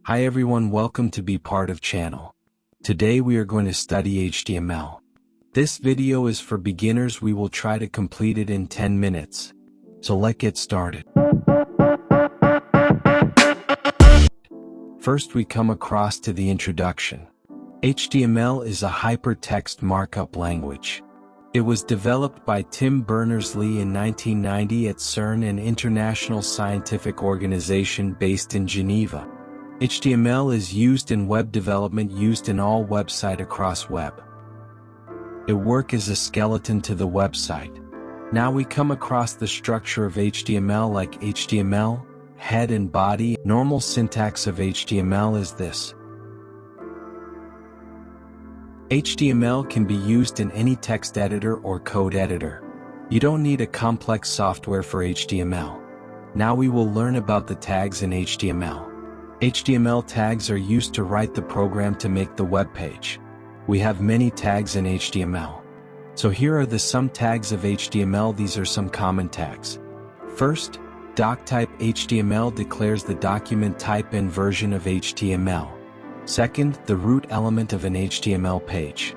Hi everyone, welcome to be part of channel. Today we are going to study HTML. This video is for beginners. We will try to complete it in 10 minutes. So let's get started. First we come across to the introduction. HTML is a hypertext markup language. It was developed by Tim Berners-Lee in 1990 at CERN, an international scientific organization based in Geneva. HTML is used in web development, used in all websites across web. It works as a skeleton to the website. Now we come across the structure of HTML, like HTML, head and body. Normal syntax of HTML is this. HTML can be used in any text editor or code editor. You don't need a complex software for HTML. Now we will learn about the tags in HTML. HTML tags are used to write the program to make the web page. We have many tags in HTML. So here are some tags of HTML. These are some common tags. First, doc type. HTML declares the document type and version of HTML. Second, the root element of an HTML page.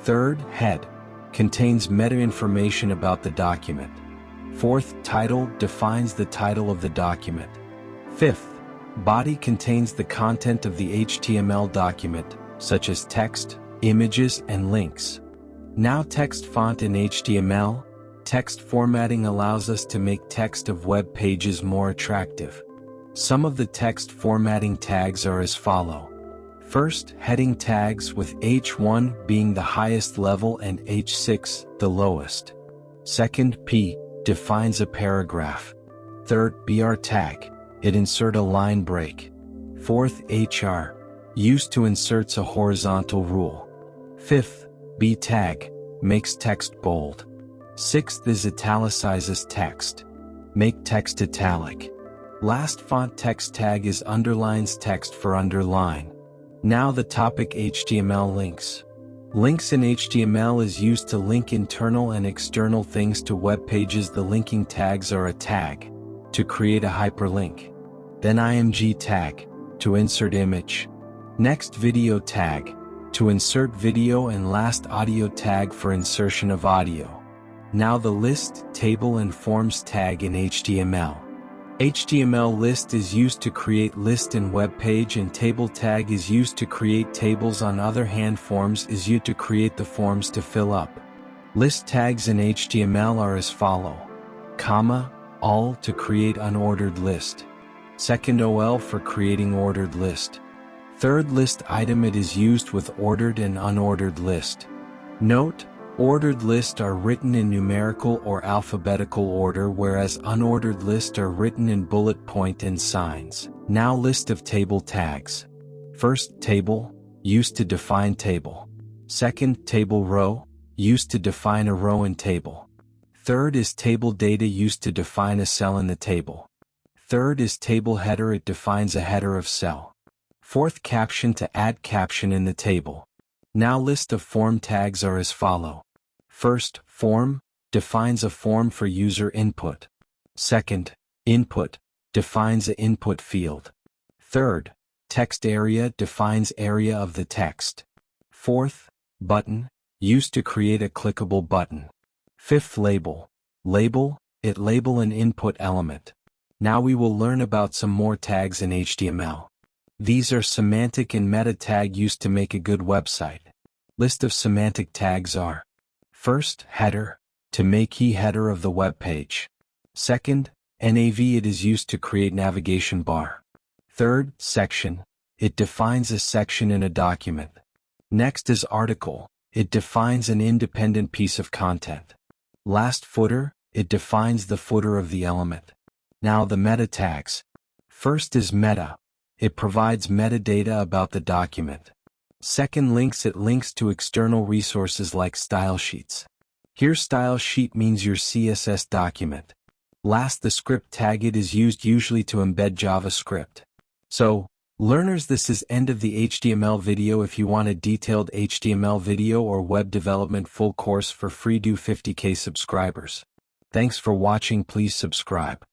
Third, head contains meta information about the document. Fourth, title defines the title of the document. Fifth, body contains the content of the HTML document, such as text, images, and links. Now, text font in HTML. Text formatting allows us to make text of web pages more attractive. Some of the text formatting tags are as follow. First, heading tags, with H1 being the highest level and H6 the lowest. Second, P defines a paragraph. Third, BR tag, it insert a line break. Fourth, HR, used to inserts a horizontal rule. Fifth, B tag, makes text bold. Sixth is italicizes text, make text italic. Last, font text tag is underlines text for underline. Now the topic, HTML links. Links in HTML is used to link internal and external things to web pages. The linking tags are a tag to create a hyperlink. Then img tag to insert image. Next, video tag to insert video, and last, audio tag for insertion of audio. Now the list, table, and forms tag in HTML. HTML list is used to create list in web page, and table tag is used to create tables. On other hand, forms is used to create the forms to fill up. List tags in HTML are as follow. Comma, all to create unordered list. Second, OL for creating ordered list. Third, list item, it is used with ordered and unordered list. Note, ordered lists are written in numerical or alphabetical order, whereas unordered lists are written in bullet point and signs. Now, list of table tags. First, table, used to define table. Second, table row, used to define a row in table. Third is table data, used to define a cell in the table. Third is table header, it defines a header of cell. Fourth, caption, to add caption in the table. Now, list of form tags are as follow. First, form, defines a form for user input. Second, input, defines an input field. Third, text area, defines area of the text. Fourth, button, used to create a clickable button. Fifth, label, it label an input element. Now we will learn about some more tags in HTML. These are semantic and meta tag used to make a good website. List of semantic tags are: first, header, to make key header of the web page. Second, nav, it is used to create navigation bar. Third, section, it defines a section in a document. Next is article, it defines an independent piece of content. Last, footer, it defines the footer of the element. Now the meta tags. First is meta, it provides metadata about the document. Second, links, it links to external resources like style sheets. Here, style sheet means your CSS document. Last, the script tag, it is used usually to embed JavaScript. So, learners, this is end of the HTML video. If you want a detailed HTML video or web development full course for free, do 50k subscribers. Thanks for watching, please subscribe.